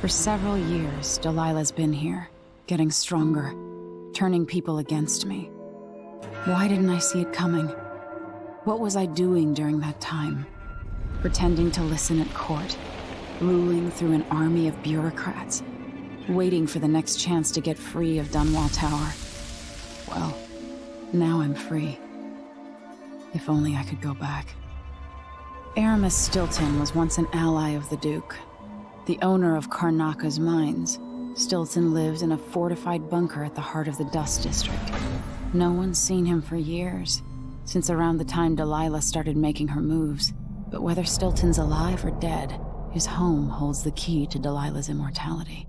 For several years, Delilah's been here, getting stronger, turning people against me. Why didn't I see it coming? What was I doing during that time? Pretending to listen at court, ruling through an army of bureaucrats, waiting for the next chance to get free of Dunwall Tower. Well, now I'm free. If only I could go back. Aramis Stilton was once an ally of the Duke. The owner of Karnaka's mines, Stilton lived in a fortified bunker at the heart of the Dust District. No one's seen him for years, since around the time Delilah started making her moves. But whether Stilton's alive or dead, his home holds the key to Delilah's immortality.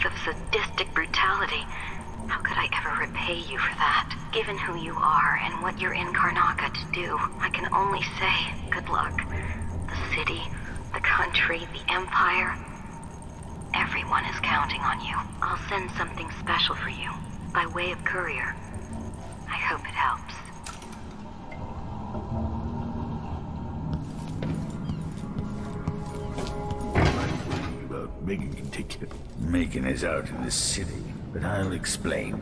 Of sadistic brutality. How could I ever repay you for that? Given who you are and what you're in Karnaka to do, I can only say good luck. The city, the country, the empire, everyone is counting on you. I'll send something special for you, by way of courier. I hope it helps. Megan is out in the city, but I'll explain.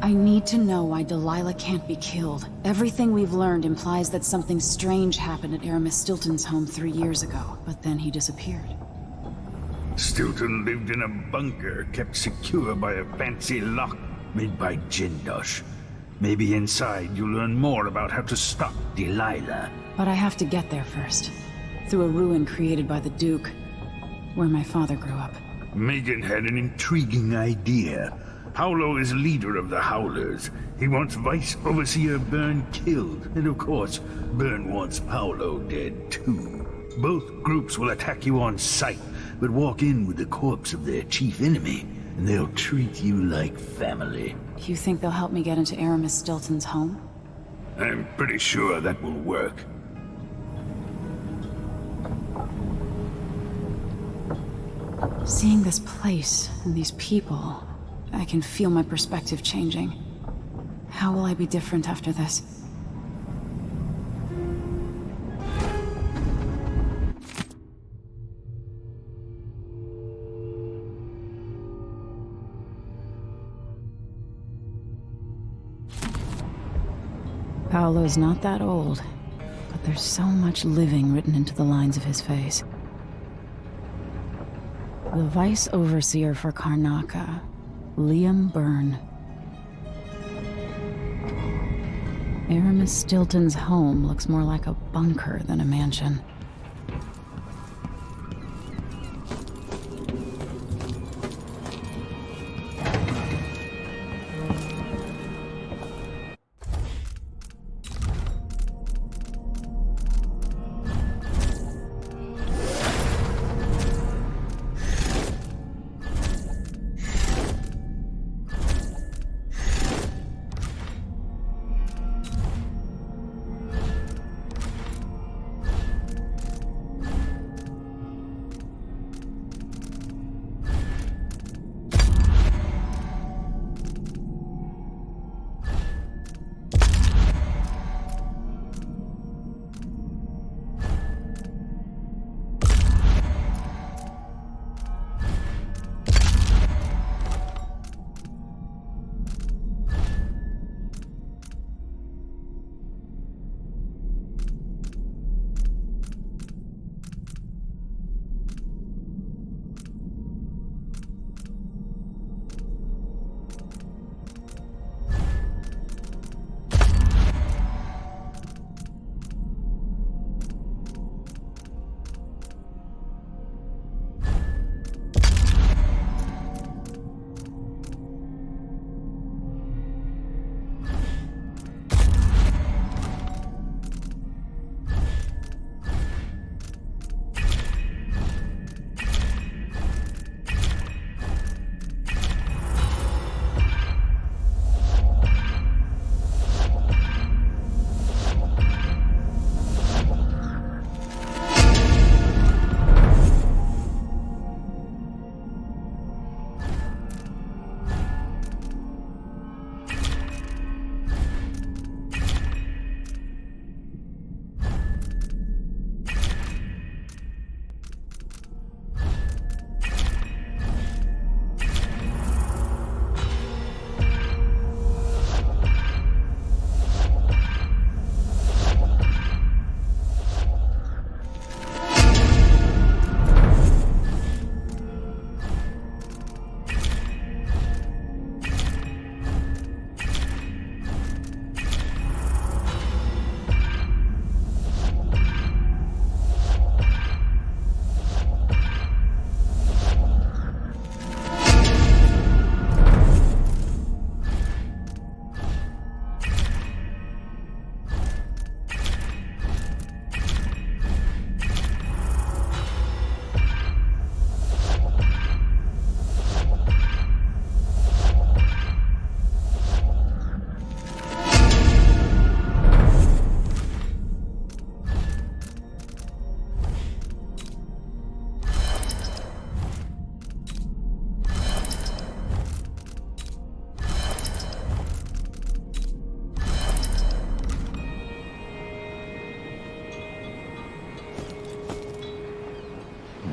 I need to know why Delilah can't be killed. Everything we've learned implies that something strange happened at Aramis Stilton's home 3 years ago, but then he disappeared. Stilton lived in a bunker kept secure by a fancy lock made by Jindosh. Maybe inside you'll learn more about how to stop Delilah. But I have to get there first. Through a ruin created by the Duke, where my father grew up. Megan had an intriguing idea. Paolo is leader of the Howlers. He wants Vice Overseer Byrne killed, and of course, Byrne wants Paolo dead too. Both groups will attack you on sight, but walk in with the corpse of their chief enemy, and they'll treat you like family. You think they'll help me get into Aramis Stilton's home? I'm pretty sure that will work. Seeing this place and these people, I can feel my perspective changing. How will I be different after this? Paolo's not that old, but there's so much living written into the lines of his face. The Vice Overseer for Karnaka, Liam Byrne. Aramis Stilton's home looks more like a bunker than a mansion.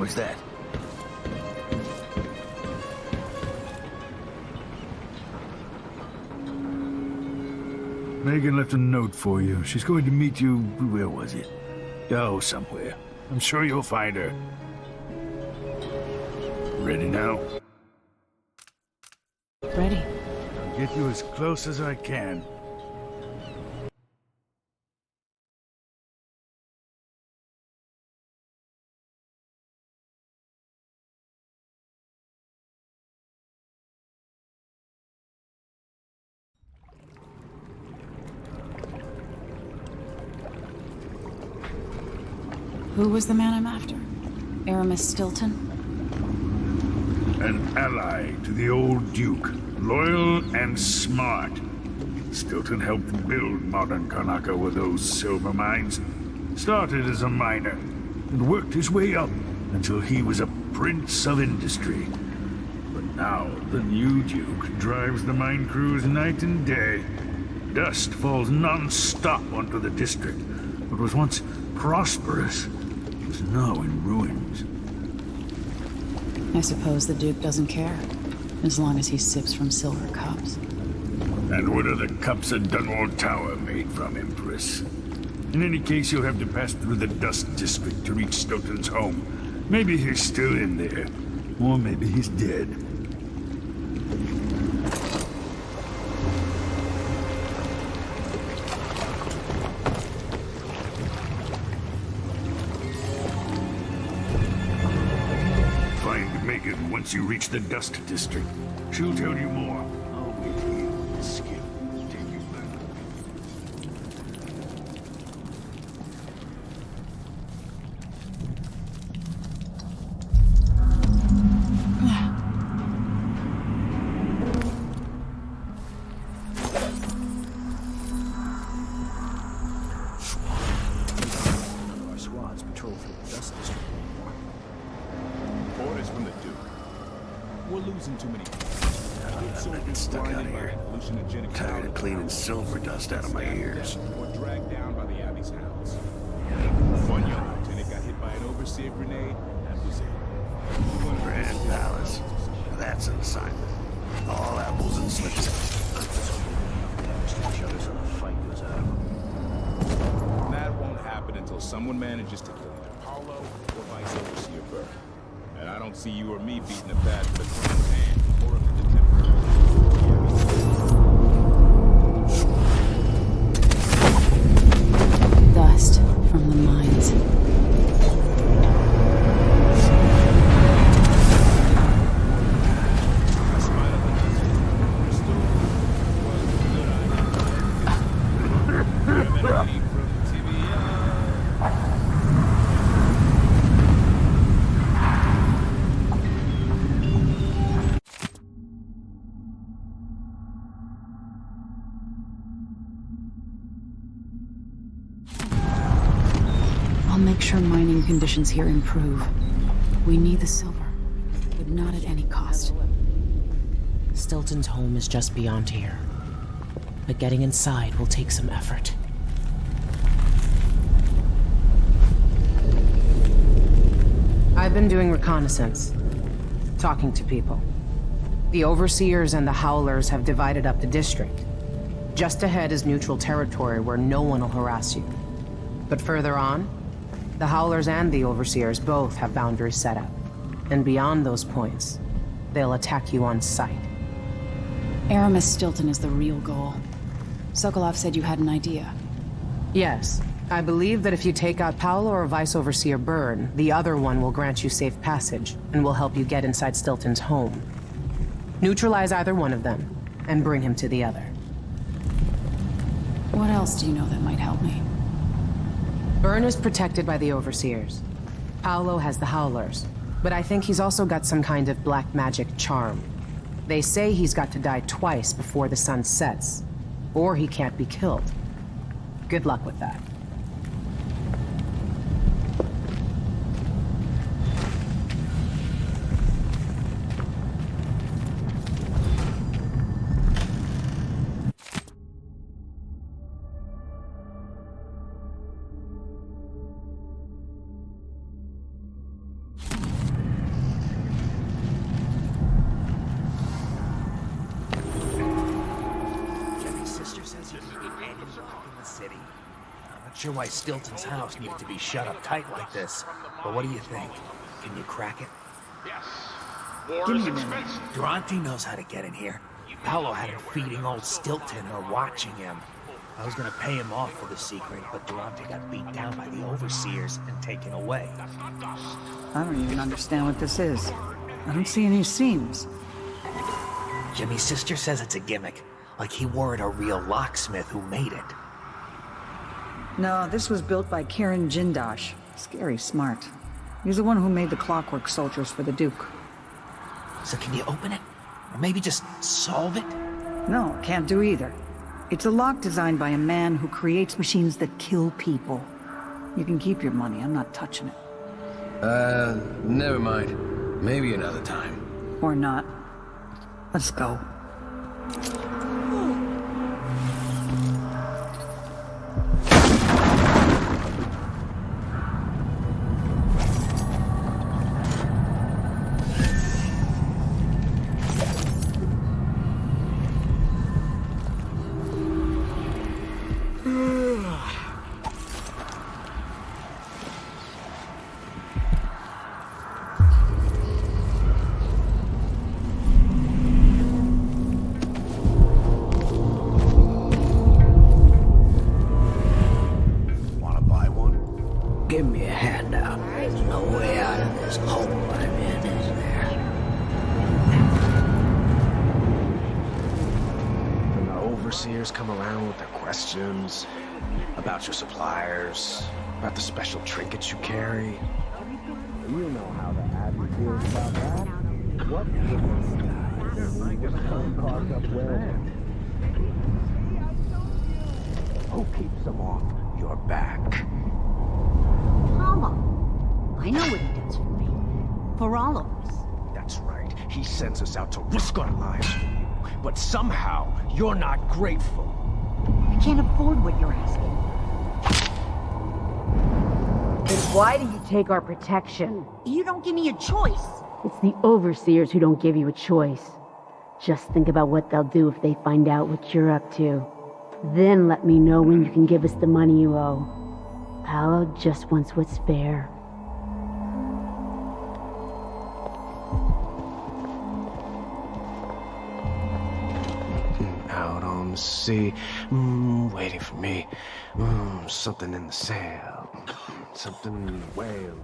What's that? Megan left a note for you. She's going to meet you... where was it? Oh, somewhere. I'm sure you'll find her. Ready now? Ready. I'll get you as close as I can. Who was the man I'm after? Aramis Stilton? An ally to the old Duke. Loyal and smart. Stilton helped build modern Karnaca with those silver mines. Started as a miner, and worked his way up until he was a prince of industry. But now, the new Duke drives the mine crews night and day. Dust falls non-stop onto the district. What was once prosperous is now in ruins. I suppose the Duke doesn't care, as long as he sips from silver cups. And what are the cups of Dunwall Tower made from, Empress? In any case, you'll have to pass through the Dust District to reach Stilton's home. Maybe he's still in there, or maybe he's dead. once you reach the Dust District. She'll tell you more. I'll wait here with Skip. Take you back. Our squads patrol through the Dust District anymore. Orders from the Duke. We're losing too many people. I've been stuck out here. Tired of cleaning silver dust out of my ears. Or dragged down by the Abbey's hounds. One young lieutenant got hit by an overseer grenade. That was it. Grand Palace. That's an assignment. All apples and slippers. Each other so the fight was out. That won't happen until someone manages to kill either Paulo or Vice Overseer Burr. And I don't see you or me beating a bad to the Crown's hand or up to the Temple. Dust from the mines. I'll make sure mining conditions here improve. We need the silver, but not at any cost. Stilton's home is just beyond here. But getting inside will take some effort. I've been doing reconnaissance, talking to people. The Overseers and the Howlers have divided up the district. Just ahead is neutral territory where no one will harass you. But further on, the Howlers and the Overseers both have boundaries set up. And beyond those points, they'll attack you on sight. Aramis Stilton is the real goal. Sokolov said you had an idea. Yes, I believe that if you take out Paolo or Vice Overseer Byrne, the other one will grant you safe passage and will help you get inside Stilton's home. Neutralize either one of them, and bring him to the other. What else do you know that might help me? Byrne is protected by the Overseers. Paolo has the Howlers, but I think he's also got some kind of black magic charm. They say he's got to die twice before the sun sets, or he can't be killed. Good luck with that. Sure why Stilton's house needed to be shut up tight like this, but what do you think? Can you crack it? Yes. Give me a minute. Durante knows how to get in here. Paolo had him feeding old Stilton or watching him. I was gonna pay him off for the secret, but Durante got beat down by the Overseers and taken away. I don't even understand what this is. I don't see any seams. Jimmy's sister says it's a gimmick, like he weren't a real locksmith who made it. No, this was built by Kieran Jindosh. Scary smart. He's the one who made the clockwork soldiers for the Duke. So can you open it? Or maybe just solve it? No, can't do either. It's a lock designed by a man who creates machines that kill people. You can keep your money, I'm not touching it. Never mind. Maybe another time. Or not. Let's go. around with their questions about your suppliers, about the special trinkets you carry. You know how the Abbey feels about that. What is this guy? Carved up well. Who keeps them off your back? Mama, I know what he does for me. For all of us. That's right. He sends us out to risk our lives for you. But somehow, you're not grateful. I can't afford what you're asking. Then why do you take our protection? You don't give me a choice. It's the overseers who don't give you a choice. Just think about what they'll do if they find out what you're up to. Then let me know when you can give us the money you owe. Paolo just wants what's fair. Out on the sea, waiting for me. Something in the sail. Something in the whale.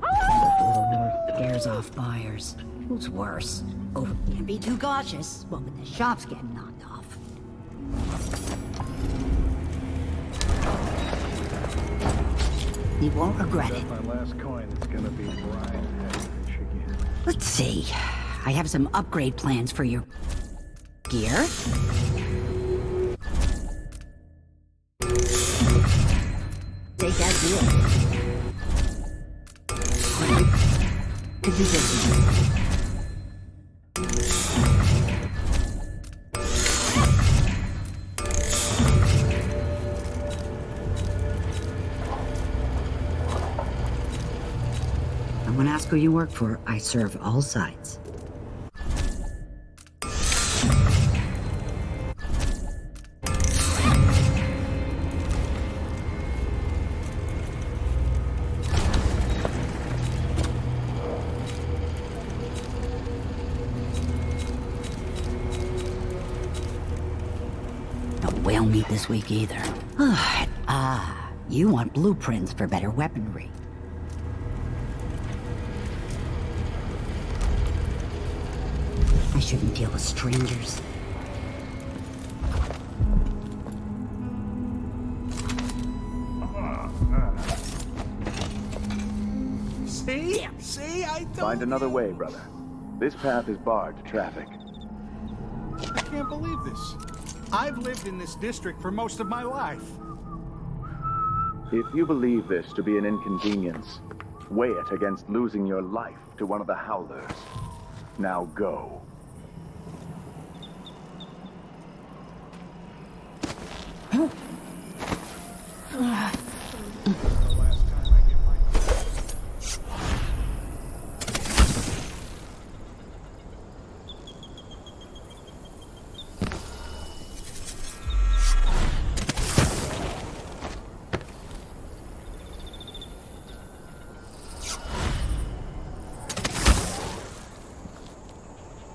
Little North scares off buyers. Who's worse? Over can't be too cautious, but when the shop's getting knocked off. You won't regret it. My last coin is gonna be Brian Fish again. Let's see. I have some upgrade plans for your gear. Take that deal. Could be business. I'm gonna ask who you work for. I serve all sides. No whale meat this week either. You want blueprints for better weaponry. I shouldn't deal with strangers. See? See? I told Find another way, brother. This path is barred to traffic. I can't believe this. I've lived in this district for most of my life. If you believe this to be an inconvenience, weigh it against losing your life to one of the Howlers. Now go.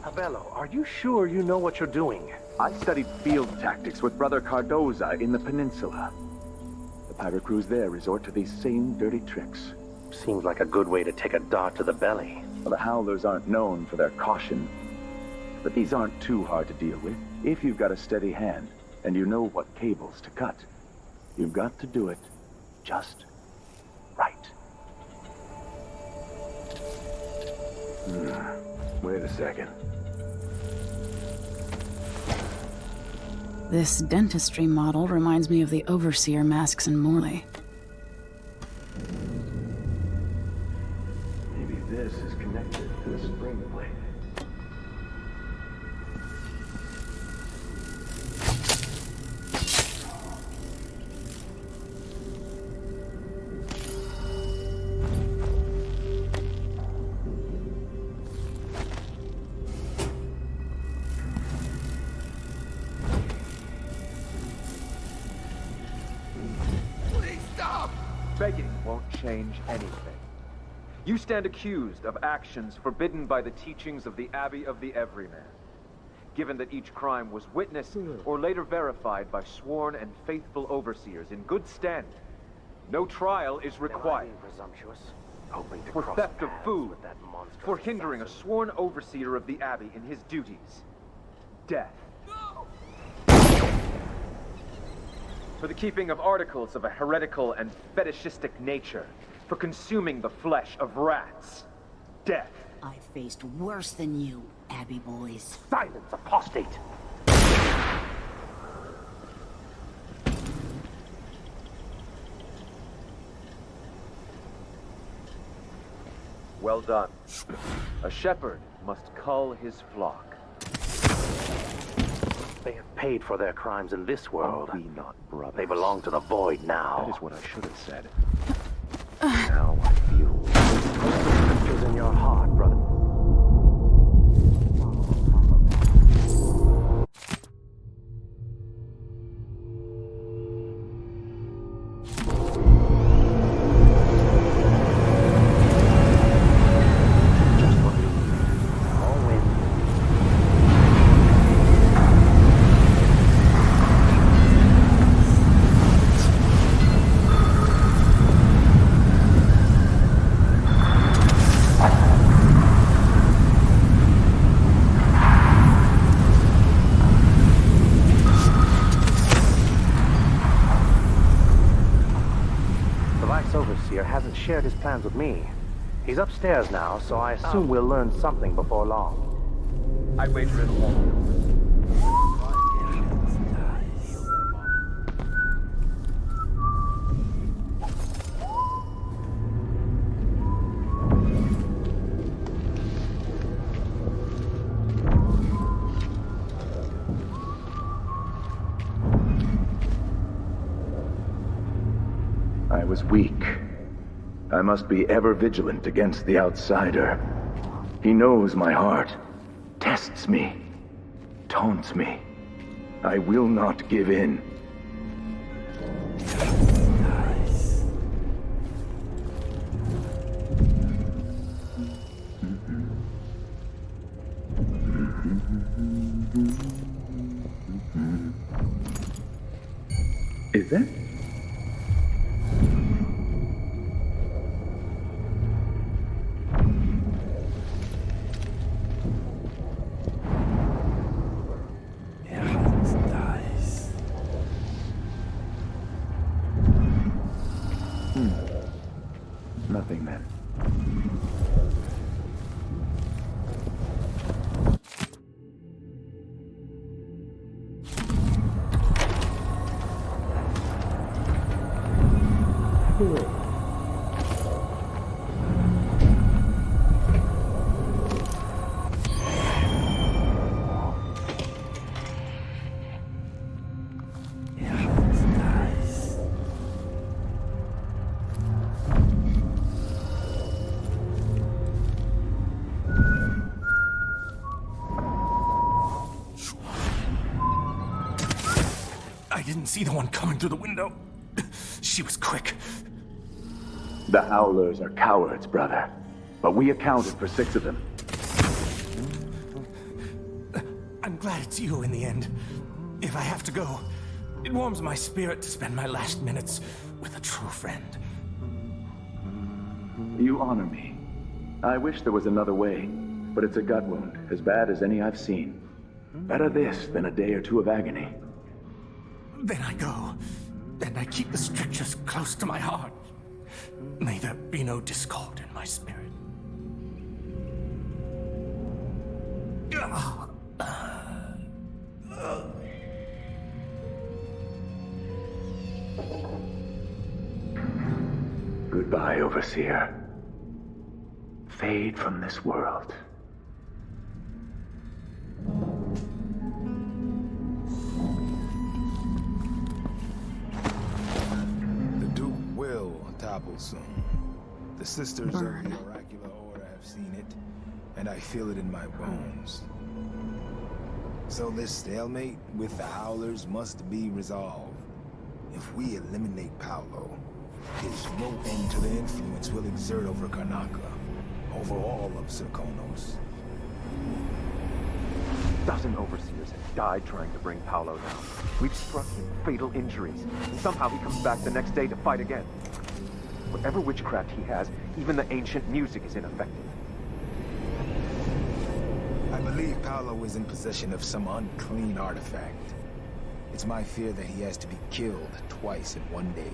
Abello, are you sure you know what you're doing? I studied field tactics with Brother Cardoza in the peninsula. The pirate crews there resort to these same dirty tricks. Seems like a good way to take a dart to the belly. Well, the Howlers aren't known for their caution. But these aren't too hard to deal with. If you've got a steady hand, and you know what cables to cut, you've got to do it just right. Wait a second. This dentistry model reminds me of the Overseer masks in Morley. Maybe this is connected to the spring plate. Begging won't change anything. You stand accused of actions forbidden by the teachings of the Abbey of the Everyman. Given that each crime was witnessed or later verified by sworn and faithful overseers in good standing, no trial is required. For theft of food, for hindering a sworn overseer of the Abbey in his duties, death. for the keeping of articles of a heretical and fetishistic nature, for consuming the flesh of rats. Death. I faced worse than you, Abbey boys. Silence, apostate! Well done. A shepherd must cull his flock. They have paid for their crimes in this world. Are we not brothers? They belong to the void now. That is what I should have said. Now I feel the scriptures in your heart, brother. Hasn't shared his plans with me. He's upstairs now, so I assume we'll learn something before long. I'd wager it'll won't. I was weak. I must be ever vigilant against the outsider. He knows my heart, tests me, taunts me. I will not give in. Is that? Nothing then. I didn't see the one coming through the window. She was quick. The Howlers are cowards, brother. But we accounted for 6 of them. I'm glad it's you in the end. If I have to go, it warms my spirit to spend my last minutes with a true friend. You honor me. I wish there was another way, but it's a gut wound, as bad as any I've seen. Better this than a day or 2 of agony. Then I go, and I keep the strictures close to my heart. May there be no discord in my spirit. Goodbye, Overseer. Fade from this world. Topple soon. The sisters of the oracular order have seen it, and I feel it in my bones. So this stalemate with the Howlers must be resolved. If we eliminate Paolo, there's no end to the influence we'll exert over Karnaca, over all of Serkonos. A dozen overseers have died trying to bring Paolo down. We've struck him fatal injuries, and somehow he comes back the next day to fight again. Whatever witchcraft he has, even the ancient music is ineffective. I believe Paolo is in possession of some unclean artifact. It's my fear that he has to be killed twice in one day.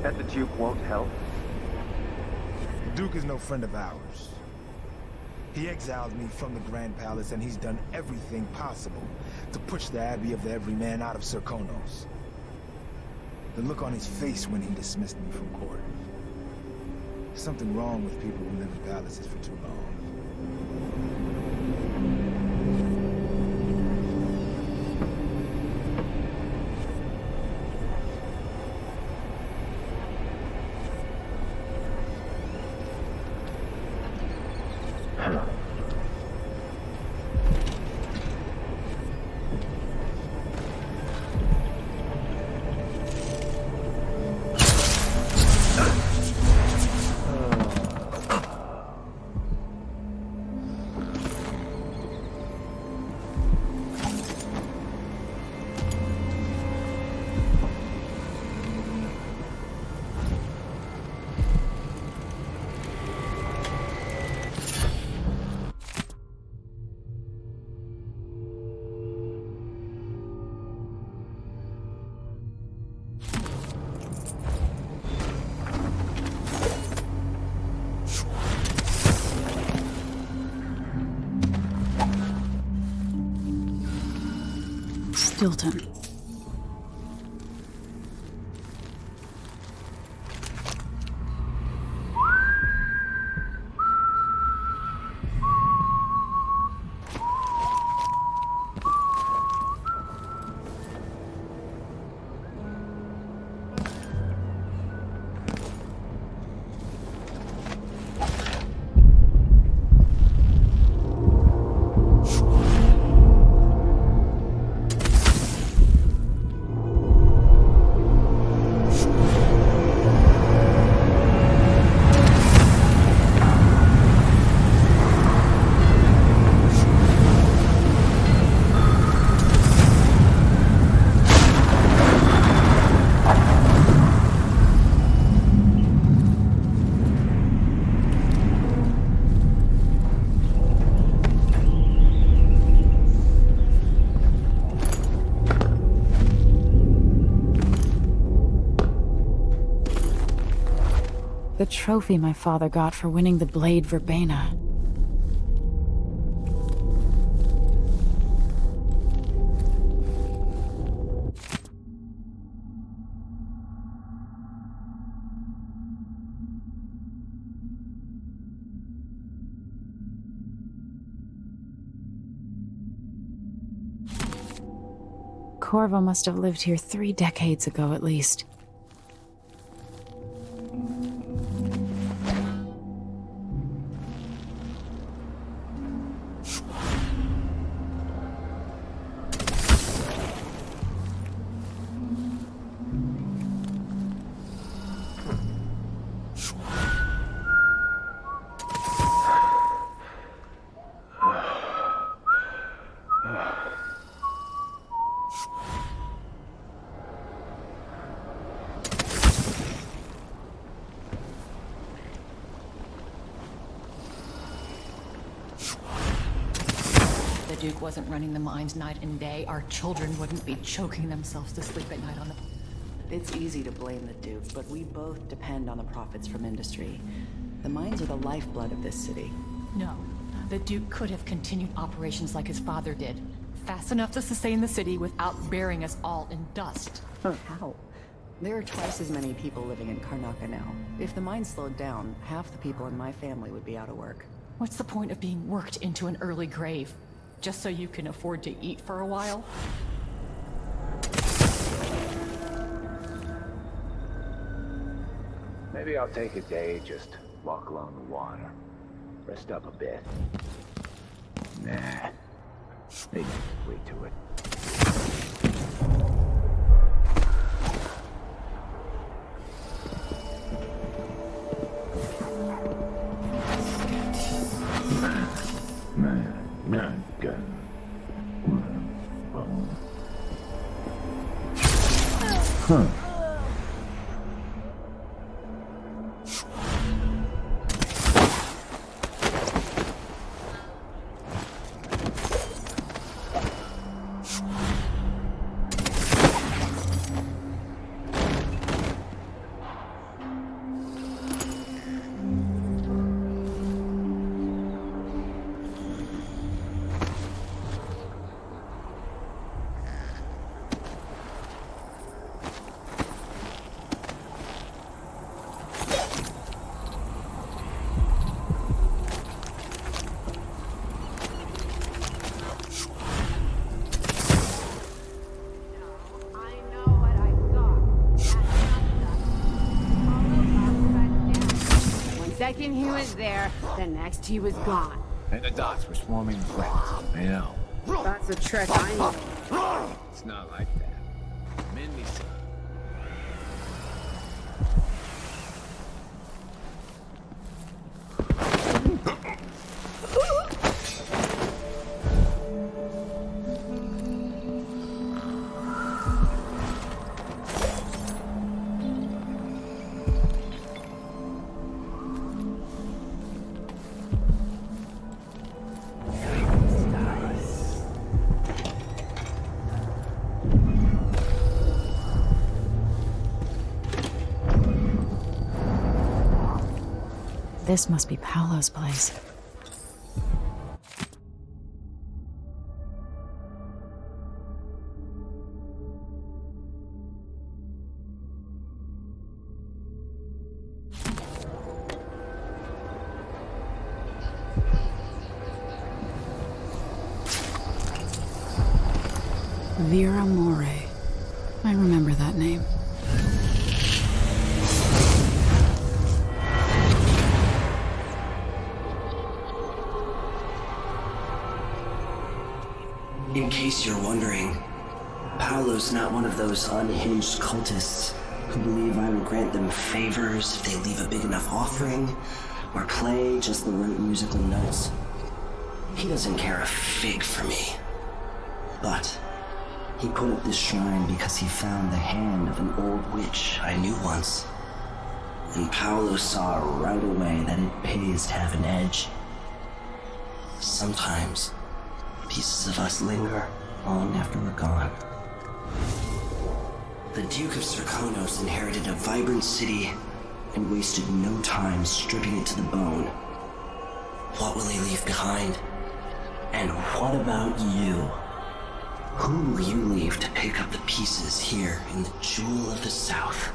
And the Duke won't help? The Duke is no friend of ours. He exiled me from the Grand Palace, and he's done everything possible to push the Abbey of the Everyman out of Serkonos. The look on his face when he dismissed me from court. There's something wrong with people who live in palaces for too long. Stilton. The trophy my father got for winning the blade verbena. Corvo must have lived here 3 decades ago at least. The Duke wasn't running the mines night and day, our children wouldn't be choking themselves to sleep at night on the... It's easy to blame the Duke, but we both depend on the profits from industry. The mines are the lifeblood of this city. No. The Duke could have continued operations like his father did. Fast enough to sustain the city without burying us all in dust. How? There are twice as many people living in Karnaca now. If the mine slowed down, half the people in my family would be out of work. What's the point of being worked into an early grave? Just so you can afford to eat for a while? Maybe I'll take a day, just walk along the water. Rest up a bit. Nah. Maybe way to it. Huh. second he was there, the next he was gone. And the dots were swarming with rats. I know. That's a trick I know. It's not like that. Mindy said. This must be Paolo's place. Vera More. I remember that name. In case you're wondering, Paolo's not one of those unhinged cultists who believe I will grant them favors if they leave a big enough offering or play just the right musical notes. He doesn't care a fig for me. But he put up this shrine because he found the hand of an old witch I knew once. And Paolo saw right away that it pays to have an edge. Sometimes pieces of us linger long after we're gone. The Duke of Serkonos inherited a vibrant city and wasted no time stripping it to the bone. What will he leave behind? And what about you? Who will you leave to pick up the pieces here in the Jewel of the South?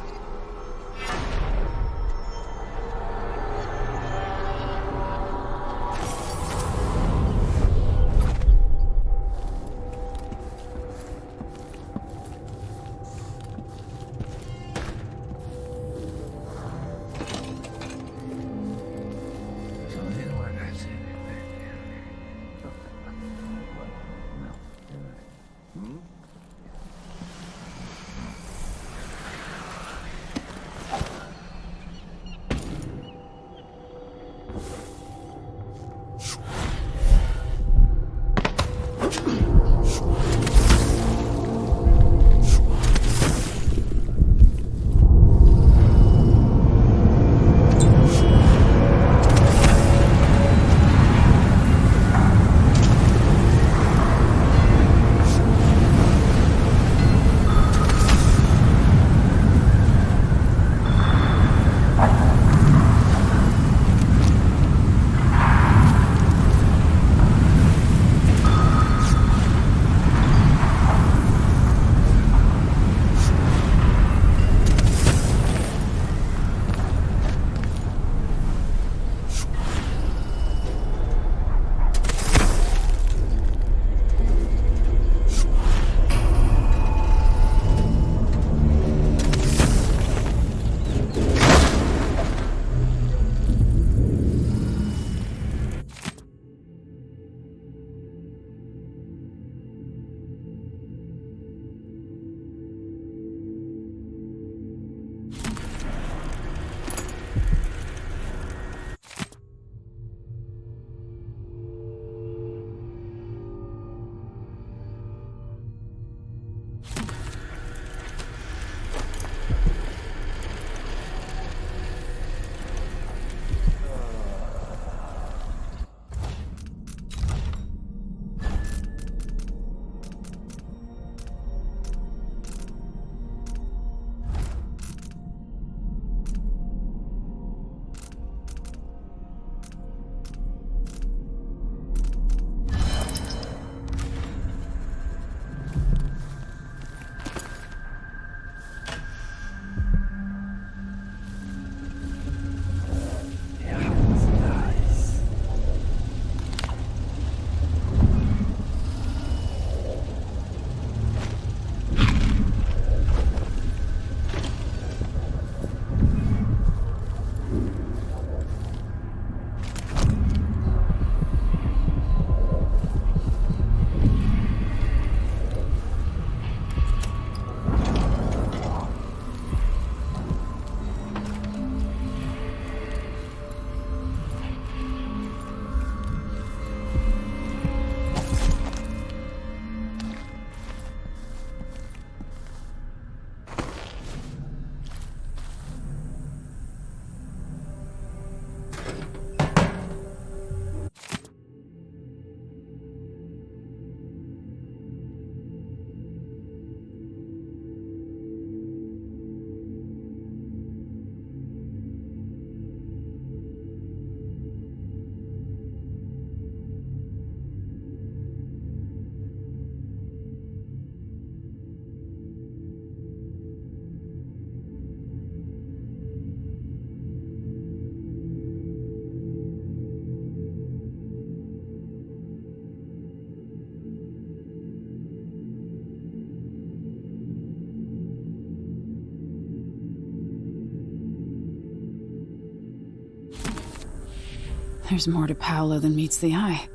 There's more to Paolo than meets the eye.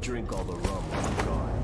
Drink all the rum while I'm gone.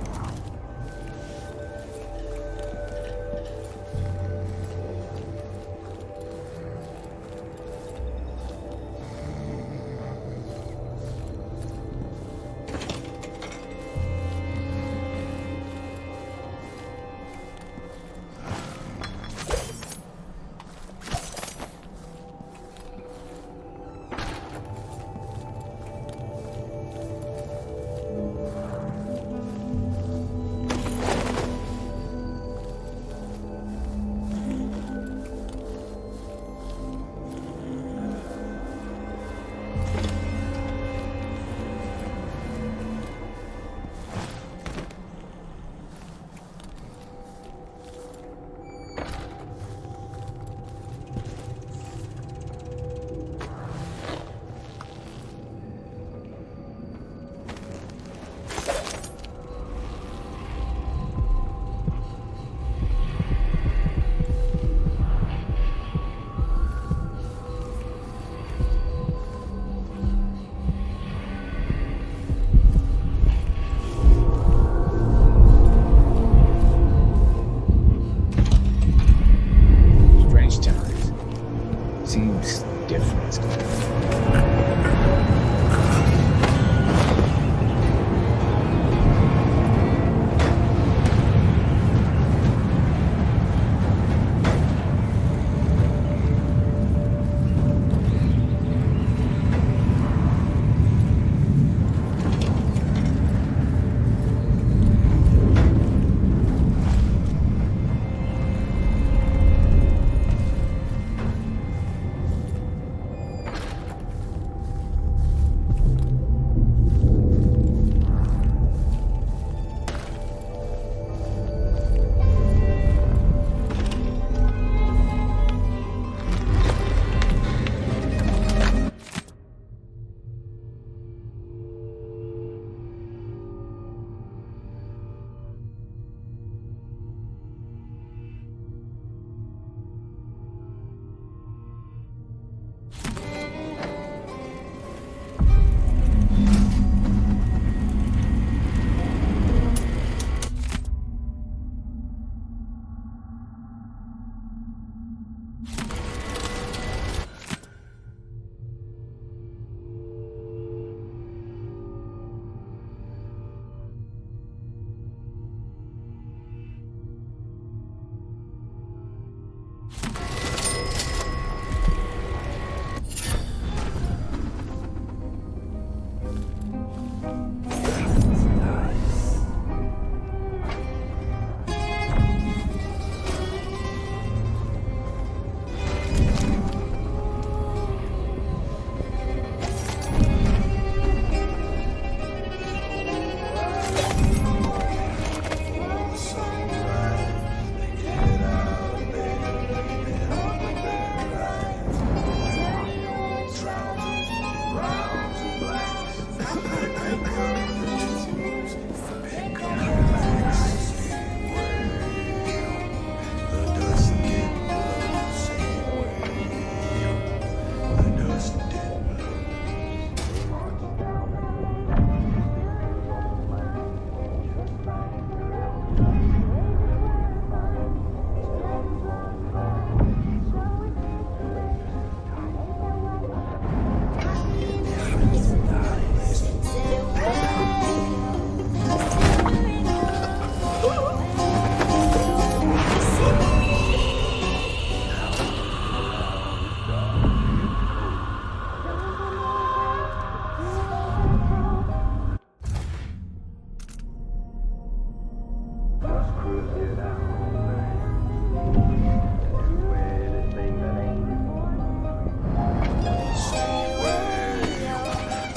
browns and blacks.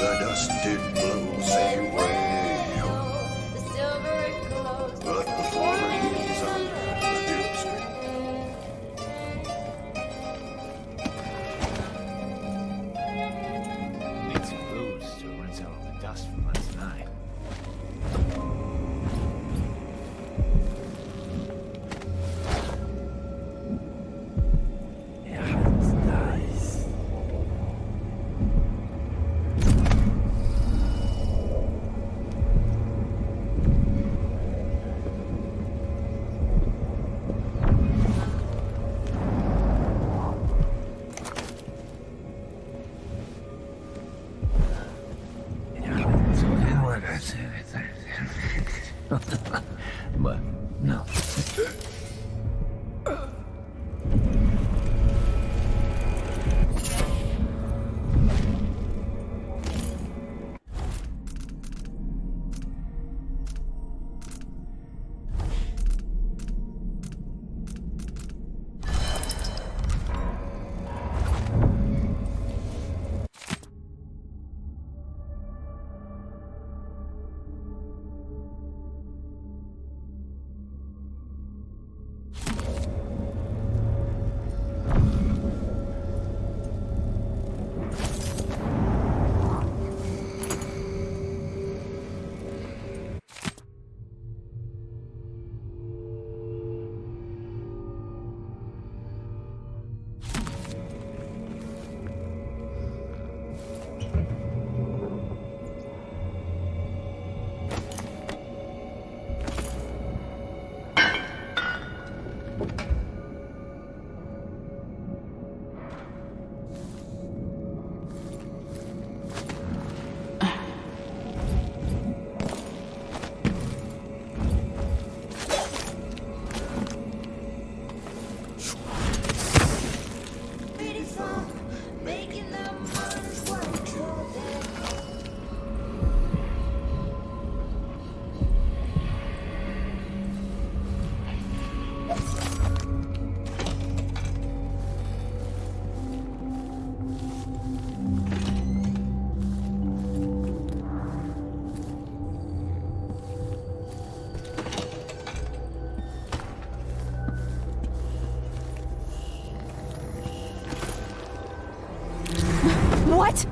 The dust did blow, same way. The dust did But, no. What?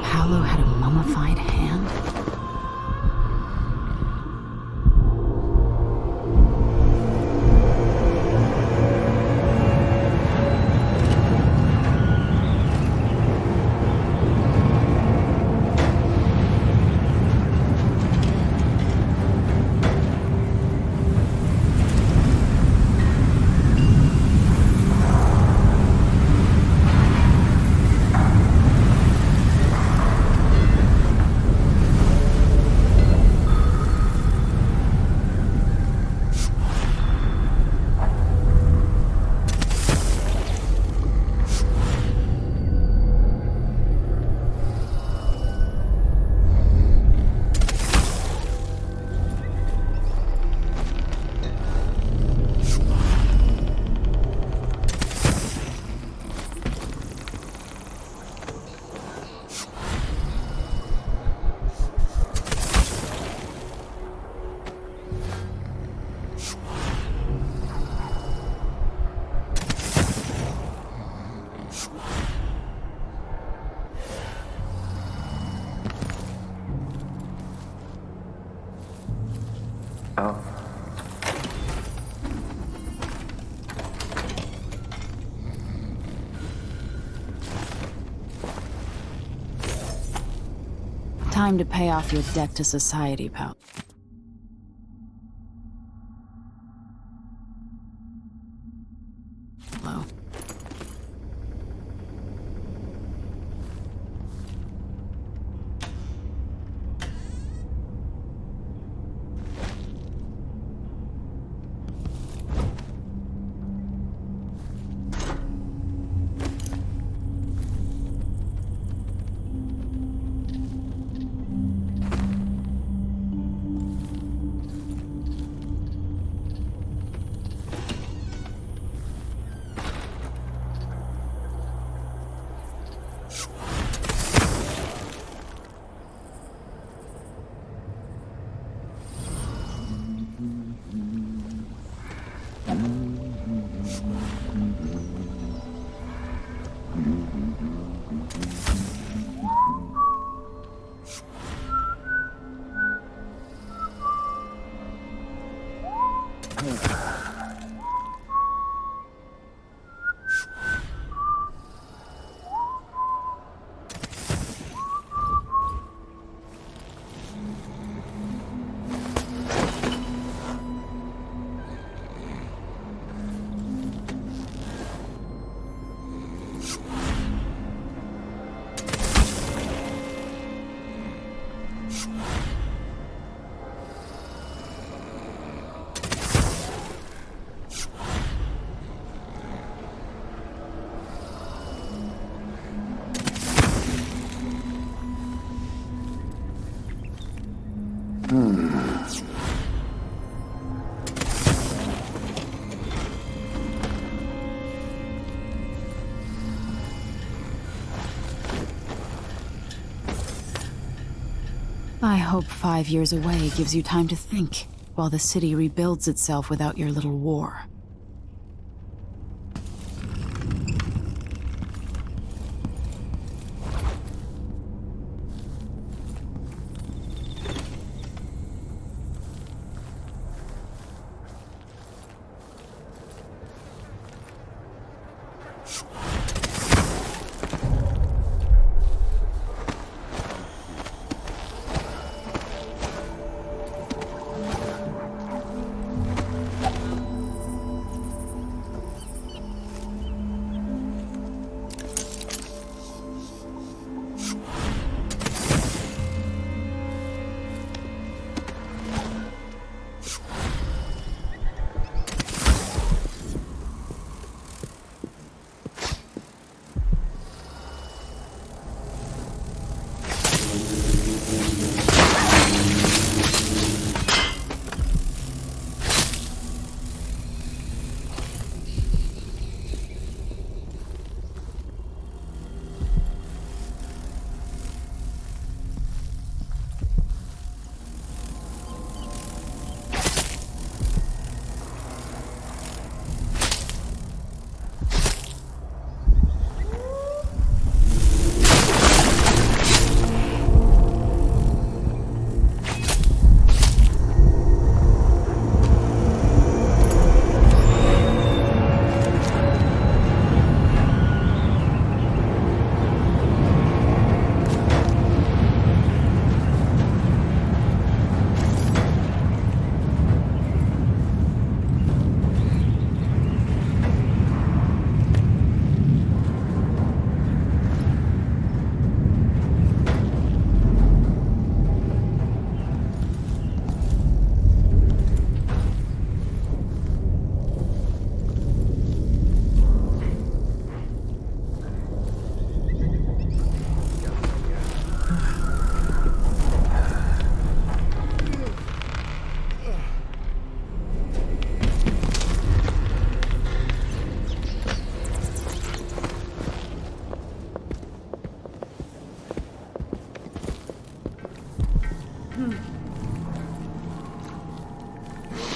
Paolo had a mummified hand? Time to pay off your debt to society, pal. Hello. I hope 5 years away gives you time to think, while the city rebuilds itself without your little war.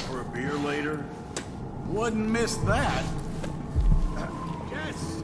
For a beer later? Wouldn't miss that. Yes.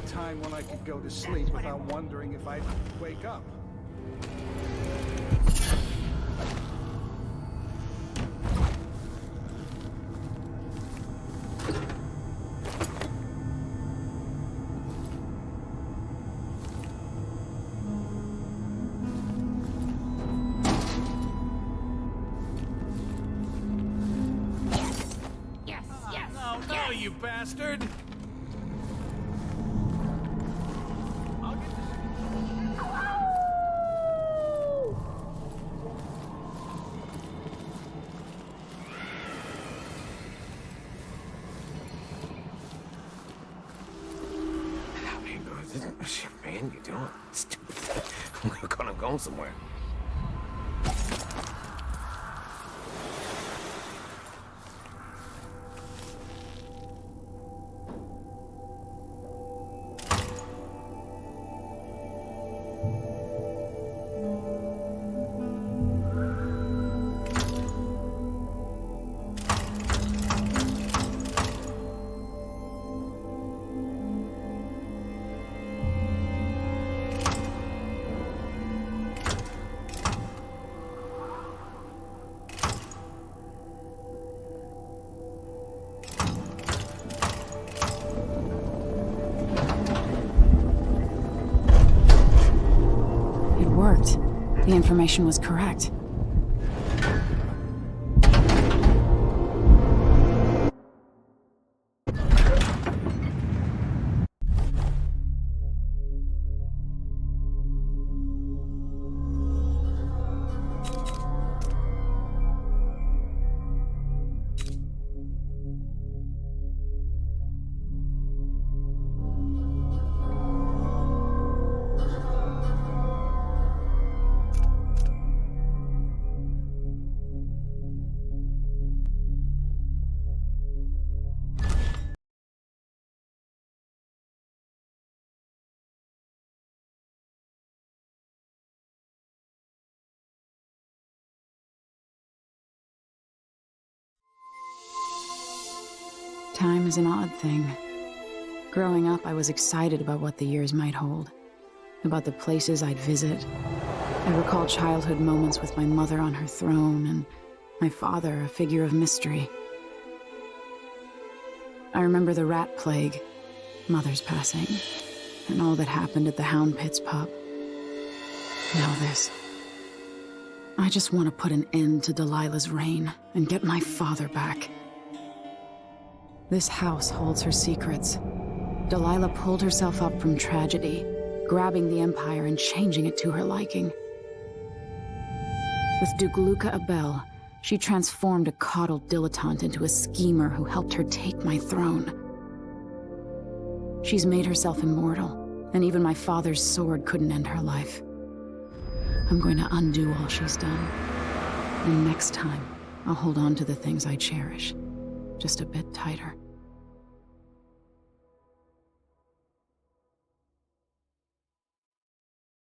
time when I could go to sleep without wondering if I'd wake up. No, you bastard! Man, you doing? Stupid. We're gonna go somewhere. The information was correct. Time is an odd thing. Growing up, I was excited about what the years might hold, about the places I'd visit. I recall childhood moments with my mother on her throne, and my father, a figure of mystery. I remember the rat plague, Mother's passing, and all that happened at the Hound Pit's pub. Now this. I just want to put an end to Delilah's reign and get my father back. This house holds her secrets. Delilah pulled herself up from tragedy, grabbing the Empire and changing it to her liking. With Duke Luca Abel, she transformed a coddled dilettante into a schemer who helped her take my throne. She's made herself immortal, and even my father's sword couldn't end her life. I'm going to undo all she's done. And next time, I'll hold on to the things I cherish, just a bit tighter.